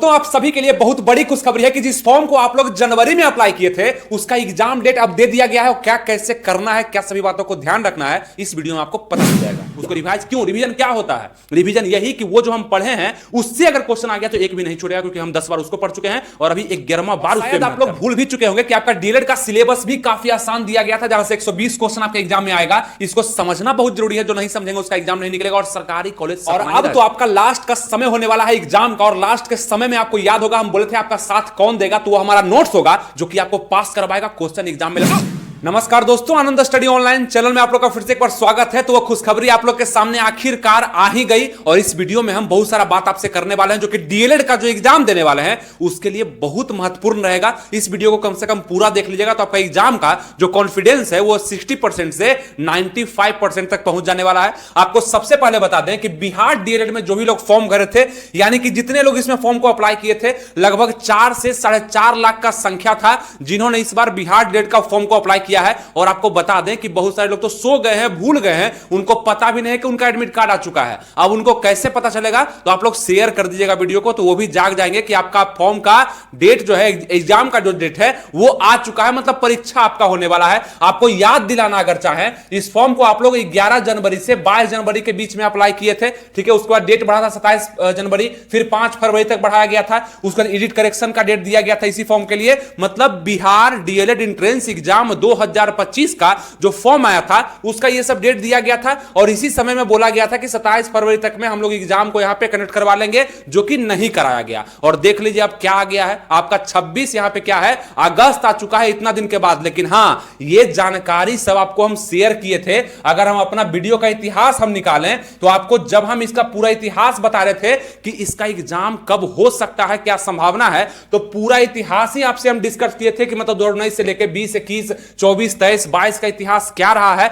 दोस्तों आप सभी के लिए बहुत बड़ी खुशखबरी है कि जिस फॉर्म को आप लोग जनवरी में अप्लाई किए थे उसका एग्जाम डेट अब दे दिया गया है और क्या कैसे करना है, क्या सभी बातों को ध्यान रखना है, इस वीडियो में आपको पता चल जाएगा। उसको रिवाइज क्यों, रिवीजन क्या होता है? रिवीजन यही कि वो जो हम पढ़े हैं उससे अगर क्वेश्चन आ गया तो एक भी नहीं छूटेगा, क्योंकि हम 10 बार उसको पढ़ चुके हैं और अभी 11वां बार उसके आप लोग भूल भी चुके होंगे कि आपका डीएलएड का सिलेबस भी काफी आसान दिया गया था, जहां से 120 क्वेश्चन आपके एग्जाम में आएगा। इसको समझना बहुत जरूरी है, जो नहीं समझेंगे उसका एग्जाम नहीं निकलेगा और सरकारी कॉलेज। और अब तो आपका लास्ट का समय होने वाला है एग्जाम का, और लास्ट के समय में आपको याद होगा हम बोले थे आपका साथ कौन देगा, तो वो हमारा नोट्स होगा जो कि आपको पास करवाएगा क्वेश्चन एग्जाम में। नमस्कार दोस्तों, आनंद स्टडी ऑनलाइन चैनल में आप लोग का फिर से एक बार स्वागत है। तो वो खुशखबरी आप लोग के सामने आखिरकार आ ही गई और इस वीडियो में हम बहुत सारा बात आपसे करने वाले हैं जो कि डीएलएड का जो एग्जाम देने वाले हैं उसके लिए बहुत महत्वपूर्ण रहेगा। इस वीडियो को कम से कम पूरा देख लीजिएगा तो आपका एग्जाम का जो कॉन्फिडेंस है वो 60% से 95% तक पहुंच जाने वाला है। आपको सबसे पहले बता दें कि बिहार डीएलएड में जो भी लोग फॉर्म भरे थे, यानी कि जितने लोग इसमें फॉर्म को अप्लाई किए थे, लगभग 4 से 4.5 लाख का संख्या था जिन्होंने इस बार बिहार डीएलएड का फॉर्म को अप्लाई किया है। और आपको बता दें कि बहुत सारे लोग तो सो गए हैं, भूल गए हैं, उनको पता भी नहीं है कि उनका एडमिट कार्ड आ चुका है। अब उनको कैसे पता चलेगा? तो आप लोग शेयर कर दीजिएगा वीडियो को, तो वो भी जाग जाएंगे कि आपका फॉर्म का डेट जो है, एग्जाम का जो डेट है वो आ चुका है, मतलब परीक्षा आपका होने वाला है। आपको याद दिलाना अगर चाहें, इस फॉर्म को आप लोग 11 जनवरी से 22 जनवरी के बीच में अप्लाई किए थे, ठीक है। उसके बाद डेट बढ़ा था 27 जनवरी, फिर 5 फरवरी तक बढ़ाया गया था। उसके बाद एडिट करेक्शन का डेट दिया गया था इसी फॉर्म के लिए। मतलब बिहार डीएलएड एंट्रेंस एग्जाम 2025 का जो फॉर्म आया था उसका ये सब डेट दिया गया था और इसी समय में बोला गया था कि 27 फरवरी तक में हम लोग एग्जाम को यहां पे कनेक्ट करवा लेंगे, जो कि नहीं कराया गया। और देख लीजिए अब क्या आ गया है, आपका 26 यहां पे क्या है, अगस्त आ चुका है इतना दिन के बाद। लेकिन हां, ये जानकारी सब आपको हम शेयर किए थे। अगर हम अपना वीडियो का इतिहास हम निकालें तो आपको जब हम इसका पूरा इतिहास बता रहे थे कि इसका एग्जाम कब हो सकता है, क्या संभावना है, तो पूरा इतिहास ही आपसे हम डिस्कस किए थे कि मतलब 2019 से लेकर 20, 21, 24, 23, 22 का इतिहास क्या रहा है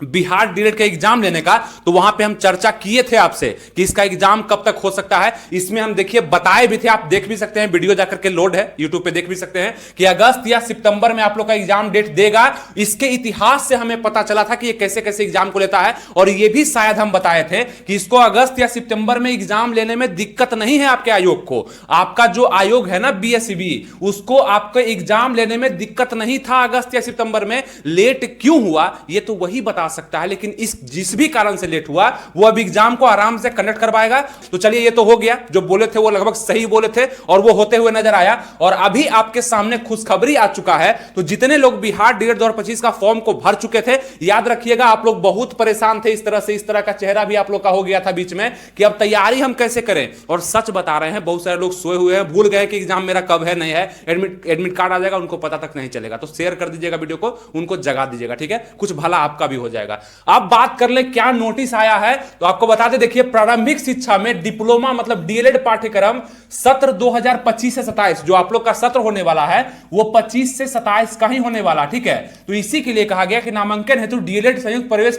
बिहार डीएलएड का एग्जाम लेने का। तो वहां पे हम चर्चा किए थे आपसे कि इसका एग्जाम कब तक हो सकता है। इसमें हम देखिए बताए भी थे, आप देख भी सकते हैं, वीडियो जाकर के लोड है यूट्यूब पे, देख भी सकते हैं कि अगस्त या सितंबर में आप लोग का एग्जाम डेट देगा। इसके इतिहास से हमें पता चला था कि ये कैसे कैसे एग्जाम को लेता है, और ये भी शायद हम बताए थे कि इसको अगस्त या सितंबर में एग्जाम लेने में दिक्कत नहीं है आपके आयोग को। आपका जो आयोग है ना बीएसईबी, उसको आपके एग्जाम लेने में दिक्कत नहीं था अगस्त या सितंबर में। लेट क्यों हुआ ये तो वही बता सकता है, लेकिन इस जिस भी कारण से लेट हुआ वो अब एग्जाम को आराम से कंडक्ट करवाएगा। तो चलिए, ये तो हो गया, जो बोले थे वो लगभग सही बोले थे और वो होते हुए नजर आया। और अभी आपके सामने खुशखबरी आ चुका है। तो जितने लोग बिहार डीएलएड 2025 का फॉर्म को भर चुके थे, याद रखिएगा आप लोग बहुत परेशान थे इस तरह से, इस तरह का चेहरा भी आप लोग का हो गया था बीच में कि अब तैयारी हम कैसे करें। और सच बता रहे हैं, बहुत सारे लोग सोए हुए हैं, भूल गए कि एग्जाम मेरा कब है, नहीं है, एडमिट कार्ड आ जाएगा, उनको पता तक नहीं चलेगा। तो शेयर कर दीजिएगा वीडियो को, उनको जगा दीजिएगा, ठीक है, कुछ भला आपका भी हो जाएगा। अब बात कर ले क्या नोटिस आया है, तो आपको बता दे, देखिए प्रारंभिक शिक्षा में डिप्लोमा मतलब डीएलएड पाठ्यक्रम सत्र 2025 से 27, जो आप लोग का सत्र होने वाला है वो 25 से 27 का ही होने वाला, ठीक है। तो इसी के लिए कहा गया कि नामांकन हेतु डीएलएड संयुक्त प्रवेश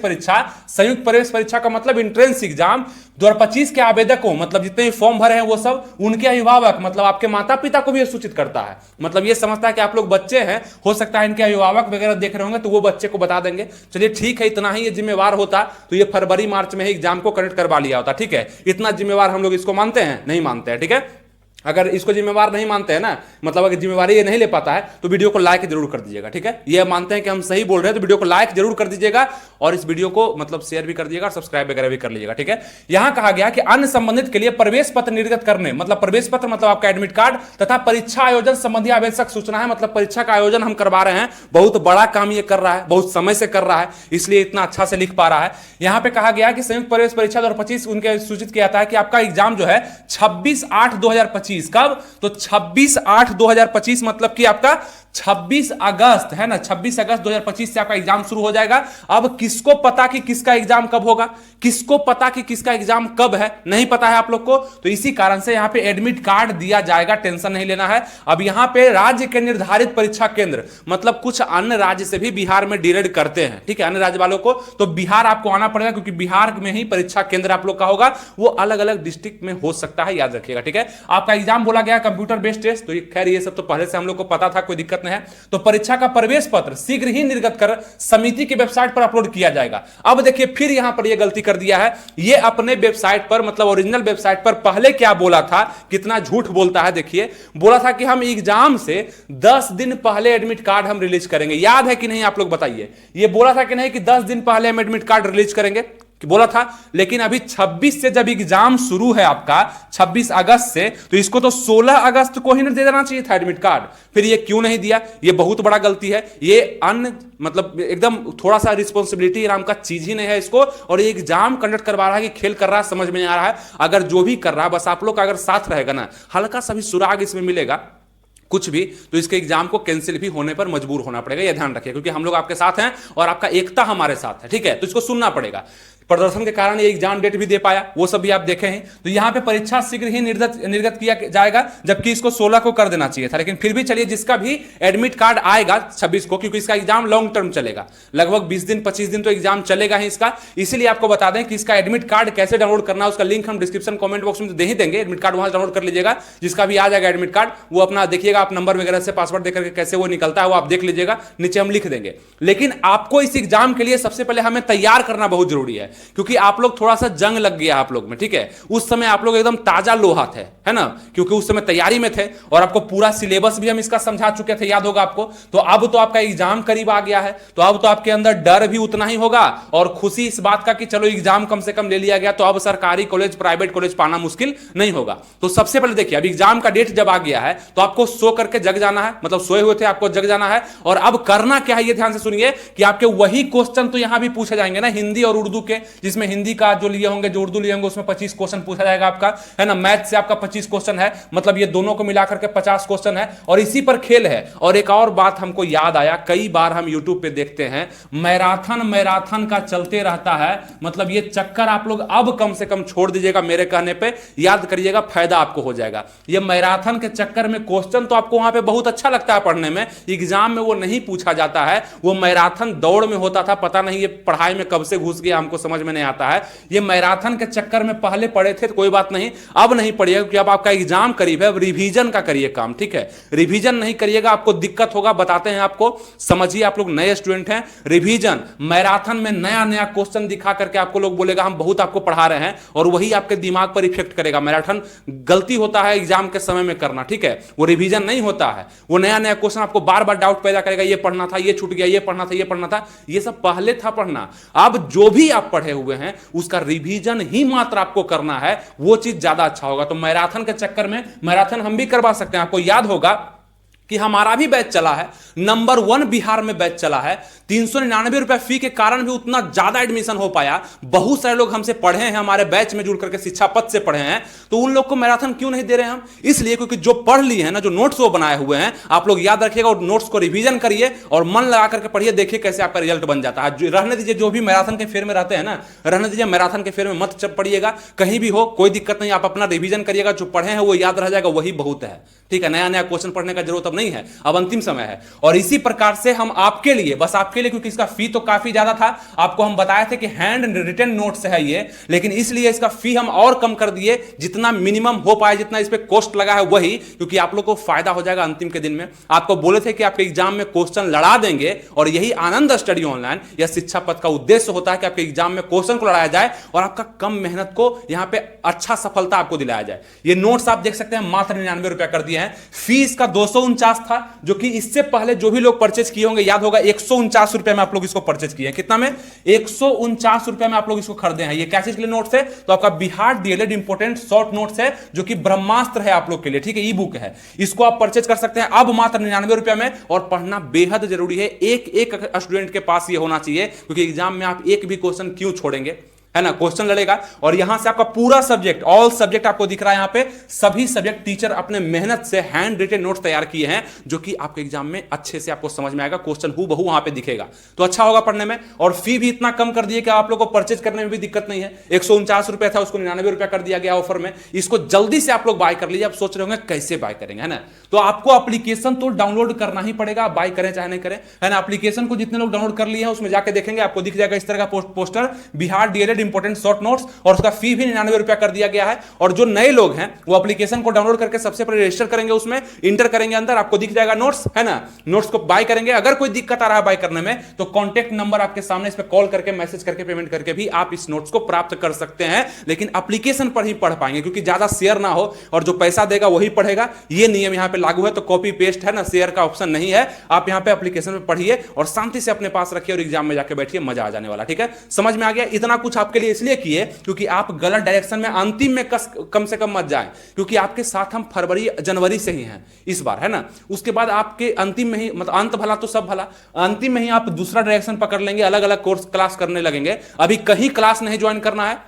परीक्षा का मतलब एंट्रेंस एग्जाम 2025 के आवेदकों, मतलब जितने भी फॉर्म भरे हैं वो सब, उनके अभिभावक मतलब आपके माता पिता को भी सूचित करता है। मतलब ये समझता है कि आप लोग बच्चे हैं, हो सकता है इनके अभिभावक वगैरह देख रहे होंगे तो वो बच्चे को बता देंगे। चलिए ठीक है, इतना ही ये जिम्मेवार होता तो ये फरवरी मार्च में ही एग्जाम को कनेक्ट करवा लिया होता, ठीक है। इतना जिम्मेवार हम लोग इसको मानते हैं? नहीं मानते हैं, ठीक है। अगर इसको जिम्मेवार नहीं मानते हैं ना, मतलब अगर जिम्मेवारी ये नहीं ले पाता है तो वीडियो को लाइक जरूर कर दीजिएगा, ठीक है। ये मानते हैं कि हम सही बोल रहे हैं तो वीडियो को लाइक जरूर कर दीजिएगा और इस वीडियो को मतलब शेयर भी कर दीजिएगा और सब्सक्राइब वगैरह भी कर लीजिएगा, ठीक है। यहां कहा गया कि अन्य संबंधित के लिए प्रवेश पत्र निर्गत करने, मतलब प्रवेश पत्र मतलब आपका एडमिट कार्ड तथा परीक्षा आयोजन संबंधी आवश्यक सूचना है। मतलब परीक्षा का आयोजन हम करवा रहे हैं, बहुत बड़ा काम ये कर रहा है, बहुत समय से कर रहा है, इसलिए इतना अच्छा से लिख पा रहा है। यहां पे कहा गया कि संयुक्त प्रवेश परीक्षा 2025 उनके सूचित किया था कि आपका एग्जाम जो है 26/8/2025, कब? तो 26/8/2025 मतलब कि आपका 26 अगस्त है ना, 26 अगस्त 2025 से आपका एग्जाम शुरू हो जाएगा। अब किसको पता कि किसका एग्जाम कब होगा, किसको पता कि किसका एग्जाम कब है, नहीं पता है आप लोग को। तो इसी कारण से यहां पे एडमिट कार्ड दिया जाएगा, टेंशन नहीं लेना है। अब यहां पे राज्य के निर्धारित परीक्षा केंद्र, मतलब कुछ अन्य राज्य से भी बिहार में डीएलएड करते हैं, ठीक है, अन्य राज्य वालों को तो बिहार आपको आना पड़ेगा, क्योंकि बिहार में ही परीक्षा केंद्र आप लोग का होगा। वो अलग अलग डिस्ट्रिक्ट में हो सकता है, याद रखिएगा, ठीक है। आपका एग्जाम बोला गया कंप्यूटर बेस्ड टेस्ट, तो खैर ये सब तो पहले से हम लोग को पता था, कोई दिक्कत नहीं है। तो परीक्षा का प्रवेश पत्र शीघ्र ही निर्गत कर समिति की वेबसाइट पर अपलोड किया जाएगा। अब देखिए फिर यहां पर ये गलती कर दिया है, ये अपने वेबसाइट पर मतलब ओरिजिनल वेबसाइट पर पहले क्या बोला था, कितना झूठ बोलता है। देखिए बोला था कि हम एग्जाम से 10 दिन पहले एडमिट कार्ड हम रिलीज करेंगे, याद है कि नहीं आप लोग बताइए, ये बोला था कि नहीं कि 10 दिन पहले हम एडमिट कार्ड रिलीज करेंगे, कि बोला था। लेकिन अभी 26 से जब एग्जाम शुरू है आपका 26 अगस्त से, तो इसको तो 16 अगस्त को ही ना दे देना चाहिए था एडमिट कार्ड, फिर ये क्यों नहीं दिया, ये बहुत बड़ा गलती है। ये मतलब एकदम थोड़ा सा रिस्पॉन्सिबिलिटी नाम का चीज ही नहीं है इसको, और ये एग्जाम कंडक्ट करवा रहा है कि खेल कर रहा है, समझ में नहीं आ रहा है। अगर जो भी कर रहा है बस आप लोग का अगर साथ रहेगा ना, हल्का सा भी सुराग इसमें मिलेगा कुछ भी, तो इसके एग्जाम को कैंसिल भी होने पर मजबूर होना पड़ेगा, यह ध्यान रखिए, क्योंकि हम लोग आपके साथ हैं और आपका एकता हमारे साथ है, ठीक है। तो इसको सुनना पड़ेगा। प्रदर्शन के कारण ये एग्जाम डेट भी दे पाया, वो सब भी आप देखे हैं। तो यहां पे परीक्षा शीघ्र ही निर्गत किया जाएगा, जबकि इसको 16 को कर देना चाहिए था। लेकिन फिर भी चलिए, जिसका भी एडमिट कार्ड आएगा 26 को, क्योंकि इसका एग्जाम लॉन्ग टर्म चलेगा, लगभग 20 दिन 25 दिन तो एग्जाम चलेगा ही इसका। इसीलिए आपको बता दें कि इसका एडमिट कार्ड कैसे डाउनलोड करना है, उसका लिंक हम डिस्क्रिप्शन कमेंट बॉक्स में दे ही देंगे। एडमिट कार्ड वहां डाउनलोड कर लीजिएगा, जिसका भी आ जाएगा एडमिट कार्ड, वो अपना देखिएगा, आप नंबर वगैरह से पासवर्ड देकर कैसे वो निकलता है वो आप देख लीजिएगा, नीचे हम लिख देंगे। लेकिन आपको इस एग्जाम के लिए सबसे पहले हमें तैयार करना बहुत जरूरी है, क्योंकि आप लोग थोड़ा सा जंग लग गया आप लोग में, ठीक है। उस समय आप लोग एकदम ताजा लोहा थे, है ना, क्योंकि उस समय तैयारी में थे और आपको पूरा सिलेबस भी हम इसका समझा चुके थे, याद होगा आपको। तो अब तो आपका एग्जाम करीब आ गया है, तो अब तो आपके अंदर डर भी उतना ही होगा और खुशी इस बात का कि चलो एग्जाम कम से कम ले लिया गया, तो अब सरकारी कॉलेज प्राइवेट कॉलेज पाना मुश्किल नहीं होगा। तो सबसे पहले देखिए, अब एग्जाम का डेट जब आ गया है तो आपको सो करके जग जाना है, मतलब सोए हुए थे आपको जग जाना है। और अब करना क्या है, ये ध्यान से सुनिए कि आपके वही क्वेश्चन तो यहां भी पूछे जाएंगे ना, हिंदी और उर्दू के, जिसमें हिंदी का जो लिए होंगे, जो उर्दू लिए होंगे, उसमें 25 क्वेश्चन पूछा जाएगा आपका, है ना। मैथ से आपका 25 क्वेश्चन है, मतलब ये दोनों को मिलाकर के 50 क्वेश्चन है, और इसी पर खेल है। और एक और बात हमको याद आया, कई बार हम यूट्यूब पे देखते हैं मैराथन का चलते रहता है, मतलब ये चक्कर आप लोग अब कम से कम छोड़ दीजिएगा, मेरे कहने पे याद करिएगा, फायदा आपको हो जाएगा। ये मैराथन के चक्कर में क्वेश्चन तो आपको वहां पे बहुत अच्छा लगता है पढ़ने में, एग्जाम में वो नहीं पूछा जाता है। वो मैराथन दौड़ में होता था, पता नहीं ये पढ़ाई में कब से घुस गया, हमको समझ में नहीं आता है। ये मैराथन के चक्कर में पहले पढ़े थे तो कोई बात नहीं, अब नहीं पढ़िएगा, क्योंकि अब आपका एग्जाम करीब है। अब रिवीजन का करिए काम, ठीक है। रिवीजन नहीं करिएगा आपको दिक्कत होगा, बताते हैं आपको, समझिए। आप लोग नए स्टूडेंट हैं, रिवीजन मैराथन में नया नया क्वेश्चन दिखा करके आपको लोग बोलेगा हम बहुत आपको पढ़ा रहे हैं, और वही आपके दिमाग पर इफेक्ट करेगा। मैराथन गलती होता है एग्जाम के समय में करना, ठीक है, वो रिवीजन नहीं होता है। वो नया नया क्वेश्चन आपको बार बार डाउट पैदा करेगा, ये पढ़ना था, ये छूट गया, ये पढ़ना था, ये पढ़ना था, ये सब पहले था पढ़ना। अब जो भी आप पढ़े हुए हैं उसका रिवीजन ही मात्र आपको करना है, वो चीज ज्यादा अच्छा होगा। तो मैराथन के चक्कर में, मैराथन हम भी करवा सकते हैं। आपको याद होगा कि हमारा भी बैच चला है, नंबर 1 बिहार में बैच चला है, 399 रुपए फी के कारण भी उतना ज्यादा एडमिशन हो पाया। बहुत सारे लोग हमसे पढ़े हैं, हमारे बैच में जुड़ करके शिक्षा पथ से पढ़े हैं, तो उन लोग को मैराथन क्यों नहीं दे रहे हैं हम? इसलिए क्योंकि जो पढ़ लिए हैं ना, जो नोट्स वो बनाए हुए हैं, आप लोग याद रखिएगा और नोट्स को रिवीजन करिए और मन लगा करके पढ़िए, देखिए कैसे आपका रिजल्ट बन जाता है। रहने दीजिए, जो भी मैराथन के फेर में रहते हैं ना, रहने दीजिए, मैराथन के फेर में मत पढ़िएगा, कहीं भी हो कोई दिक्कत नहीं, आप अपना रिवीजन करिएगा, जो पढ़े हैं वो याद रह जाएगा, वही बहुत है, ठीक है। नया नया क्वेश्चन पढ़ने का जरूरत अब नहीं है, अब अंतिम समय है। और इसी प्रकार से हम आपके लिए, बस आपके लिए, क्योंकि इसका फी तो काफी ज्यादा था, आपको हम बताए थे कि हैंड रिटन नोट से है ये, लेकिन इसलिए इसका फी हम और कम कर दिए, जितना मिनिमम हो पाए, जितना इस पे कॉस्ट लगा है वही, क्योंकि आप लोग को फायदा हो जाएगा अंतिम के दिन में। आपको बोले थे कि आपके एग्जाम में क्वेश्चन लड़ा देंगे, और यही आनंद स्टडी ऑनलाइन या शिक्षा पथ का उद्देश्य होता है कि आपके एग्जाम में क्वेश्चन को लड़ाया जाए और आपका कम मेहनत को यहां पे अच्छा सफलता आपको दिलाया जाए। ये नोट्स आप देख सकते हैं, मात्र 99 रुपया कर दिए हैं। फीस का 249 था, जो कि इससे पहले जो भी लोग परचेज किए होंगे, याद होगा 149 रुपए में आप लोग इसको परचेज किए हैं। कितना में? 149 रुपए में आप लोग इसको खरीदे हैं। ये क्या चीज के लिए नोट्स है? तो आपका Bihar DElEd important short notes है, जो कि ब्रह्मास्त्र है आप लोग के लिए, ठीक है, ई बुक है। इसको आप परचेज कर सकते हैं अब मात्र 99 रुपए में, और पढ़ना बेहद जरूरी है। एक एक स्टूडेंट के पास ये होना चाहिए, क्योंकि एग्जाम में आप एक भी क्वेश्चन क्यों छोड़ेंगे, है ना, क्वेश्चन लड़ेगा। और यहां से आपका पूरा सब्जेक्ट, ऑल सब्जेक्ट आपको दिख रहा है, यहां पे सभी सब्जेक्ट टीचर अपने मेहनत से हैंड रिटन नोट्स तैयार किए हैं, जो कि आपके एग्जाम में अच्छे से आपको समझ में आएगा, क्वेश्चन हूबहू वहां पे दिखेगा, तो अच्छा होगा पढ़ने में। और फी भी इतना कम कर दिए कि आप लोग को परचेज करने में भी दिक्कत नहीं है। 149 रुपए था, उसको 99 रुपया कर दिया गया ऑफर में। इसको जल्दी से आप लोग बाय कर लीजिए। आप सोच रहे होंगे कैसे बाय करेंगे, है ना, तो आपको एप्लीकेशन तो डाउनलोड करना ही पड़ेगा, बाय करें चाहे नहीं करें, है ना। एप्लीकेशन को जितने लोग डाउनलोड कर लिए हैं उसमें जाके देखेंगे, आपको दिख जाएगा इस तरह का poster, Bihar DElEd important short notes, और उसका फी भी 99 रुपया कर दिया गया है। और जो नए लोग हैं वो एप्लीकेशन को डाउनलोड करके सबसे पहले रजिस्टर करेंगे, उसमें इंटर करेंगे, अंदर आपको दिख जाएगा नोट्स, है ना, नोट्स को बाय करेंगे। अगर कोई दिक्कत आ रहा है बाय करने में तो कॉन्टैक्ट नंबर आपके सामने, इस पर कॉल करके मैसेज करके पेमेंट करके भी आप इस नोट्स को प्राप्त कर सकते हैं, लेकिन एप्लीकेशन पर ही पढ़ पाएंगे, क्योंकि ज्यादा शेयर ना हो और जो पैसा देगा वही पढ़ेगा, ये नियम यहां पे लागू है। तो कॉपी पेस्ट है ना, शेयर का ऑप्शन नहीं है। आप यहां पे एप्लीकेशन में पढ़िए और शांति से अपने पास रखिए और एग्जाम में जाके बैठिए, मजा आ जाने वाला। ठीक है, समझ में आ गया? इतना कुछ आपके लिए इसलिए किए क्योंकि आप गलत डायरेक्शन में अंतिम में कम से कम मत जाएं, क्योंकि आपके साथ हम फरवरी जनवरी से ही हैं इस बार, है ना। उसके बाद आपके अंतिम में ही, मतलब अंत भला तो सब भला, अंतिम में ही आप दूसरा डायरेक्शन पकड़ लेंगे, अलग अलग कोर्स क्लास करने लगेंगे। अभी कहीं क्लास नहीं ज्वाइन करना है।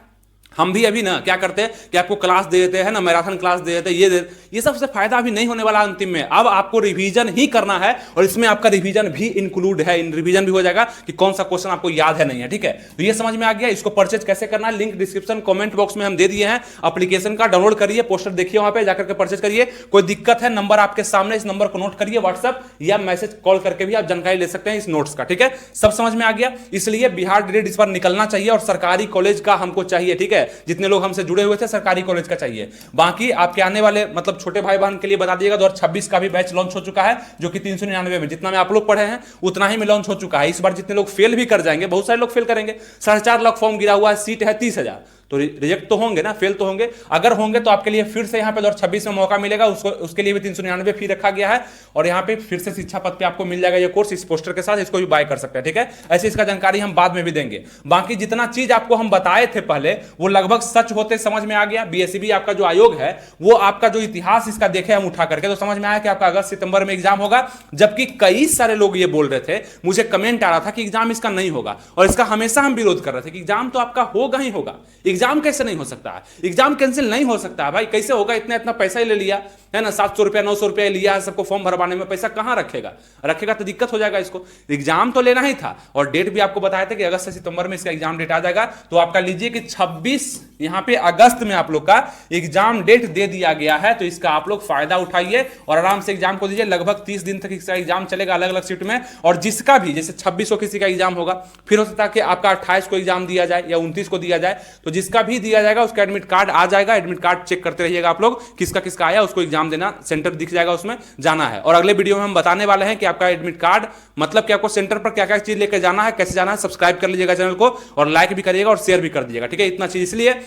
हम भी अभी ना क्या करते हैं कि आपको क्लास दे देते हैं ना, मैराथन क्लास दे देते हैं, ये सबसे फायदा अभी नहीं होने वाला अंतिम में। अब आपको रिवीजन ही करना है और इसमें आपका रिवीजन भी इंक्लूड है, इन रिवीजन भी हो जाएगा कि कौन सा क्वेश्चन आपको याद है नहीं है। ठीक है, तो ये समझ में आ गया। इसको परचेज कैसे करना है, लिंक डिस्क्रिप्शन कमेंट बॉक्स में हम दे दिए हैं। एप्लीकेशन का डाउनलोड करिए, पोस्टर देखिए, वहां पे जाकर के परचेज करिए। कोई दिक्कत है, नंबर आपके सामने, इस नंबर को नोट करिए, व्हाट्सएप या मैसेज कॉल करके भी आप जानकारी ले सकते हैं इस नोट्स का। ठीक है, सब समझ में आ गया। इसलिए बिहार ग्रेड इस बार निकलना चाहिए और सरकारी कॉलेज का हमको चाहिए। ठीक है, जितने लोग हमसे जुड़े हुए थे सरकारी कॉलेज का चाहिए। बाकी आपके आने वाले मतलब छोटे भाई बहन के लिए बता दिएगा, 2026 का भी बैच लॉन्च हो चुका है, जो कि 399 में, जितना में आप लोग पढ़े हैं उतना ही में लॉन्च हो चुका है। इस बार जितने लोग फेल भी कर जाएंगे, बहुत सारे लोग फेल करेंगे, 4.5 लाख फॉर्म गिरा हुआ है, सीट है 30,000, तो रिजेक्ट तो होंगे ना, फेल तो होंगे। अगर होंगे तो आपके लिए फिर से यहाँ पे 2026 में मौका मिलेगा, उसके लिए भी 399 फी रखा गया है। और यहाँ पे फिर से शिक्षा पद पे आपको मिल जाएगा ये कोर्स, इस पोस्टर के साथ, इसको भी बाय कर सकते हैं। ठीक है, ऐसे इसका जानकारी हम बाद में भी देंगे। बाकी जितना चीज आपको हम बताए थे पहले वो लगभग सच होते समझ में आ गया। बीएसईबी आपका जो आयोग है वो आपका जो इतिहास इसका देखे हम उठा करके, तो समझ में आया कि आपका अगस्त सितंबर में एग्जाम होगा। जबकि कई सारे लोग ये बोल रहे थे, मुझे कमेंट आ रहा था कि एग्जाम इसका नहीं होगा, और इसका हमेशा हम विरोध कर रहे थे कि एग्जाम तो आपका होगा ही होगा, एग्जाम कैसे नहीं हो सकता है, एग्जाम कैंसिल नहीं हो सकता है भाई, कैसे होगा? इतना इतना पैसा ही ले लिया है ना, 700 रुपया 900 रुपया लिया है सबको फॉर्म भरवाने में, पैसा कहां रखेगा तो दिक्कत हो जाएगा इसको। एग्जाम तो लेना ही था और डेट भी आपको बताया था कि अगस्त से सितंबर में इसका एग्जाम डेट आ जाएगा। तो आपका लीजिए कि 26 यहां पे अगस्त में आप लोग का एग्जाम डेट दे दिया गया है, तो इसका आप लोग फायदा उठाइए और आराम से एग्जाम को दीजिए। लगभग 30 दिन तक इसका एग्जाम चलेगा अलग अलग शिफ्ट में, और जिसका भी जैसे 26 को किसी का एग्जाम होगा, फिर हो सकता है कि आपका 28 को एग्जाम दिया जाए या 29 को दिया जाए, तो जिसका भी दिया जाएगा उसका एडमिट कार्ड आ जाएगा। एडमिट कार्ड चेक करते रहिएगा आप लोग, किसका किसका आया, उसको एग्जाम देना, सेंटर दिख जाएगा, उसमें जाना है। और अगले वीडियो में हम बताने वाले हैं कि आपका एडमिट कार्ड मतलब कि आपको सेंटर पर क्या क्या चीज लेकर जाना है, कैसे जाना है। सब्सक्राइब कर लीजिएगा चैनल को और लाइक भी करिएगा और शेयर भी कर दीजिएगा। ठीक है, इतना चीज इसलिए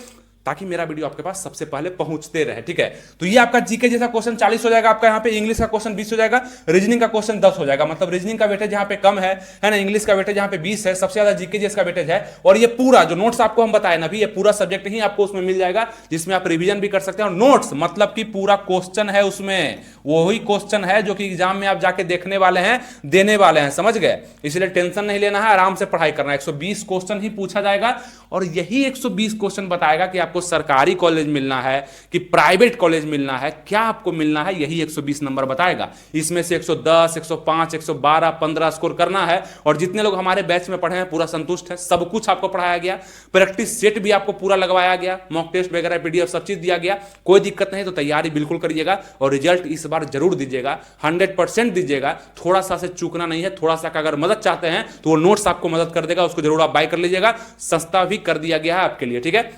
ताकि मेरा वीडियो आपके पास सबसे पहले पहुंचते रहे। ठीक है, तो ये आपका जीके जैसा क्वेश्चन 40 हो जाएगा आपका, यहाँ पे इंग्लिश का क्वेश्चन 20 हो जाएगा, रीजनिंग का क्वेश्चन 10 हो जाएगा। मतलब रीजनिंग का वेटेज यहाँ पे कम है ना, इंग्लिश का वेटेज यहाँ पे 20 है, सबसे ज्यादा जीके जिसका वेटेज है। और ये पूरा जो नोट्स आपको हम बताए ना भी, ये पूरा सब्जेक्ट ही आपको उसमें मिल जाएगा, जिसमें आप रिविजन भी कर सकते हैं। और नोट्स मतलब कि पूरा क्वेश्चन है उसमें, वही क्वेश्चन है जो कि एग्जाम में आप जाके देखने वाले हैं, देने वाले हैं, समझ गए? इसलिए टेंशन नहीं लेना है, आराम से पढ़ाई करना है। 120 क्वेश्चन ही पूछा जाएगा और यही 120 क्वेश्चन बताएगा कि आपको सरकारी कॉलेज मिलना है कि प्राइवेट कॉलेज मिलना है, क्या आपको मिलना है, यही 120 नंबर बताएगा। इसमें से 110, 105, 112, 15 स्कोर करना है। और जितने लोग हमारे बैच में पढ़े हैं पूरा संतुष्ट है, सब कुछ आपको पढ़ाया गया, प्रैक्टिस सेट भी आपको पूरा लगवाया गया, मॉक टेस्ट वगैरह पीडीएफ सब चीज दिया गया, कोई दिक्कत नहीं। तो तैयारी बिल्कुल करिएगा और रिजल्ट इस बार जरूर दीजिएगा, 100% दीजिएगा। थोड़ा सा से चूकना नहीं है, थोड़ा सा अगर मदद चाहते हैं तो वो नोट्स आपको मदद कर देगा, उसको जरूर आप बाय कर लीजिएगा, सस्ता भी कर दिया गया है आपके लिए। ठीक है,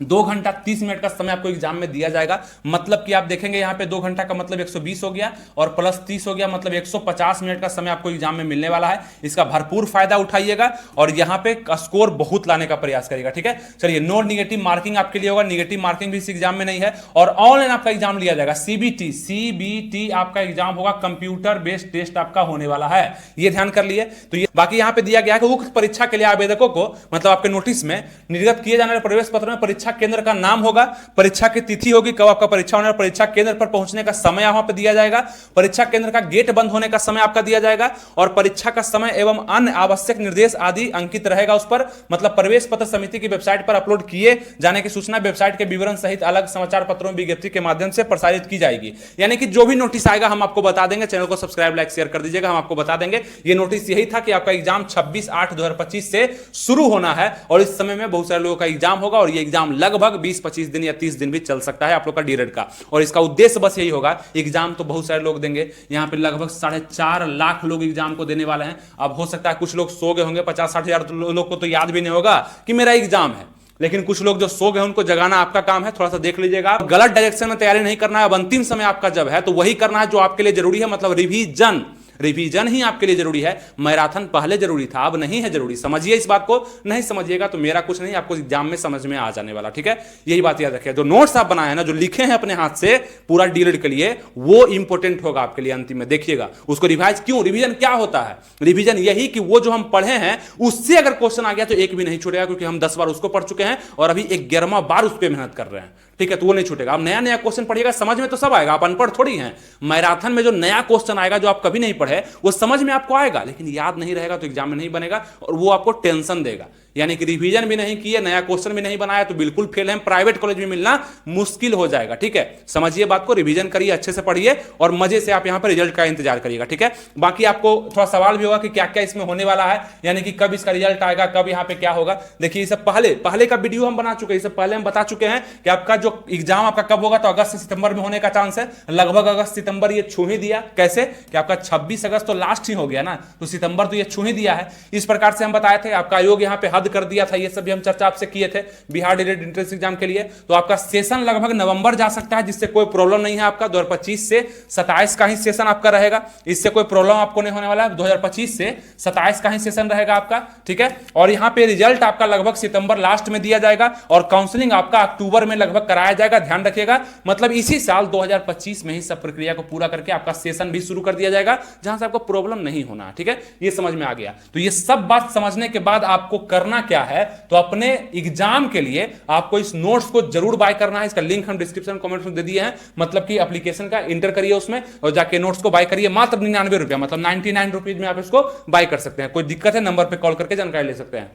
2 घंटा 30 मिनट का समय आपको एग्जाम में दिया जाएगा। मतलब कि आप देखेंगे यहाँ पे 2 घंटा का मतलब 120 हो गया और प्लस 30 हो गया, मतलब 150 मिनट का समय आपको एग्जाम में मिलने वाला है। इसका भरपूर फायदा उठाइएगा और यहाँ पे स्कोर बहुत लाने का प्रयास करिएगा। ठीक है, चलिए, नो निगेटिव मार्किंग आपके लिए होगा, निगेटिव मार्किंग भी इस एग्जाम में नहीं है। और ऑनलाइन आपका एग्जाम लिया जाएगा, सीबीटी आपका एग्जाम होगा, कंप्यूटर बेस्ड टेस्ट आपका होने वाला है, ये ध्यान कर लिए। तो ये बाकी यहाँ पे दिया गया है कि उक्त परीक्षा के लिए आवेदकों को, मतलब आपके नोटिस में निर्गत किए जाने वाले प्रवेश पत्र में परीक्षा केंद्र का नाम होगा, परीक्षा की तिथि होगी, कब आपका परीक्षा होने, परीक्षा केंद्र पर पहुंचने का समय यहां पर दिया जाएगा, परीक्षा केंद्र का गेट बंद होने का समय आपका दिया जाएगा और परीक्षा का समय एवं अन्य आवश्यक निर्देश आदि अंकित रहेगा उस पर। मतलब प्रवेश पत्र समिति की वेबसाइट पर अपलोड किए जाने की सूचना वेबसाइट के विवरण सहित अलग समाचार पत्रों विज्ञप्ति के माध्यम से प्रसारित की जाएगी। यानी कि जो भी नोटिस आएगा हम आपको बता देंगे। चैनल को सब्सक्राइब लाइक शेयर कर दीजिएगा, हम आपको बता देंगे। ये नोटिस यही था कि आपका एग्जाम 26/8/2025 से शुरू होना है और इस समय में बहुत सारे लोगों का एग्जाम होगा और ये एग्जाम लगभग 20-25 दिन या 30 दिन भी चल सकता है आप लोग का डीरेड का। और इसका उद्देश्य बस यही होगा, एग्जाम तो बहुत सारे लोग देंगे, यहां पे लगभग 4.5 लाख लोग एग्जाम को देने वाले हैं। अब हो सकता है कुछ लोग सो गए होंगे, 50-60 हजार लोग को तो याद भी नहीं होगा कि मेरा एग्जाम है, लेकिन कुछ लोग जो सो गए उनको जगाना आपका काम है। थोड़ा सा देख लीजिएगा, आप गलत डायरेक्शन में तैयारी नहीं करना है। अब अंतिम समय आपका जब है तो वही करना है जो आपके लिए जरूरी है, मतलब रिवीजन। रिवीजन ही आपके लिए जरूरी है। मैराथन पहले जरूरी था, अब नहीं है जरूरी। समझिए इस बात को, नहीं समझिएगा तो मेरा कुछ नहीं, आपको एग्जाम में समझ में आ जाने वाला, ठीक है। यही बात याद रखिए, जो नोट्स आप बनाए हैं ना, जो लिखे हैं अपने हाथ से पूरा डीएलएड के लिए, वो इंपॉर्टेंट होगा आपके लिए अंतिम में। देखिएगा उसको रिवाइज क्यों, रिवीजन क्या होता है। रिवीजन यही कि वो जो हम पढ़े हैं उससे अगर क्वेश्चन आ गया तो एक भी नहीं छूटेगा, क्योंकि हम 10 बार उसको पढ़ चुके हैं और अभी 11वां बार उस पर मेहनत कर रहे हैं, ठीक है। तो वो नहीं छूटेगा। आप नया नया क्वेश्चन पढ़िएगा, समझ में तो सब आएगा, आप अनपढ़ थोड़ी हैं। मैराथन में जो नया क्वेश्चन आएगा जो आप कभी नहीं पढ़े, वो समझ में आपको आएगा, लेकिन याद नहीं रहेगा तो एग्जाम में नहीं बनेगा और वो आपको टेंशन देगा। यानी कि रिवीजन भी नहीं किए, नया क्वेश्चन भी नहीं बनाया तो बिल्कुल फेल है। प्राइवेट कॉलेज में मिलना मुश्किल हो जाएगा, ठीक है। समझिए बात को, रिवीजन करिए, अच्छे से पढ़िए और मजे से आप यहां पर रिजल्ट का इंतजार करिएगा, ठीक है। बाकी आपको थोड़ा सवाल भी होगा कि क्या क्या इसमें होने वाला है, यानी कि कब इसका रिजल्ट आएगा, कब यहां पे क्या होगा। देखिए ये सब पहले का वीडियो हम बना चुके हैं, इससे पहले हम बता चुके हैं कि आपका जो एग्जाम आपका कब होगा, तो अगस्त से सितंबर में होने का चांस है। लगभग अगस्त सितंबर ये छू ही दिया। कैसे कि आपका 26 अगस्त तो लास्ट ही हो गया ना, तो सितंबर तो ये छू ही दिया है। इस प्रकार से हम बताए थे। आपका आयोग यहां पे हद कर दिया था, ये सब भी हम चर्चा आपसे किए थे बिहार डीएलएड एंट्रेंस एग्जाम के लिए। तो आपका सेशन लगभग नवंबर जा सकता है, जिससे कोई प्रॉब्लम नहीं है। आपका 2025 से 27 का ही सेशन आपका रहेगा, इससे कोई प्रॉब्लम आपको नहीं होने वाला है। 2025 से 27 का ही सेशन रहेगा आपका, ठीक है। और यहां पे रिजल्ट आपका लगभग सितंबर लास्ट में दिया जाएगा और काउंसलिंग आपका अक्टूबर में लगभग कराया जाएगा। ध्यान रखिएगा, मतलब इसी साल 2025 में ही सब प्रक्रिया को पूरा करके आपका सेशन भी शुरू कर दिया जाएगा, जहां से आपको प्रॉब्लम नहीं होना है, ठीक है। ये समझ में आ गया। तो ये सब बात समझने के बाद आपको करना क्या है, तो अपने एग्जाम के लिए आपको इस नोट्स को जरूर बाय करना है। इसका लिंक हम डिस्क्रिप्शन कमेंट्स में दे दिए हैं, मतलब कि एप्लीकेशन का इंटर करिए उसमें और जाके नोट्स को बाय करिए। मात्र 99 रुपया, मतलब 99 रुपीज में आप इसको बाय कर सकते हैं। कोई दिक्कत है नंबर पर कॉल करके जानकारी ले सकते हैं।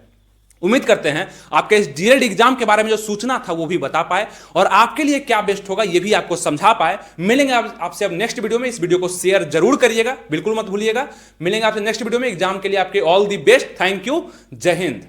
उम्मीद करते हैं आपके इस डीएलएड एग्जाम के बारे में जो सूचना था वो भी बता पाए और आपके लिए क्या बेस्ट होगा ये भी आपको समझा पाए। मिलेंगे आपसे अब नेक्स्ट वीडियो में। इस वीडियो को शेयर जरूर करिएगा, बिल्कुल मत भूलिएगा। मिलेंगे आपसे नेक्स्ट वीडियो में। एग्जाम के लिए आपके all the best. Thank you. जय हिंद।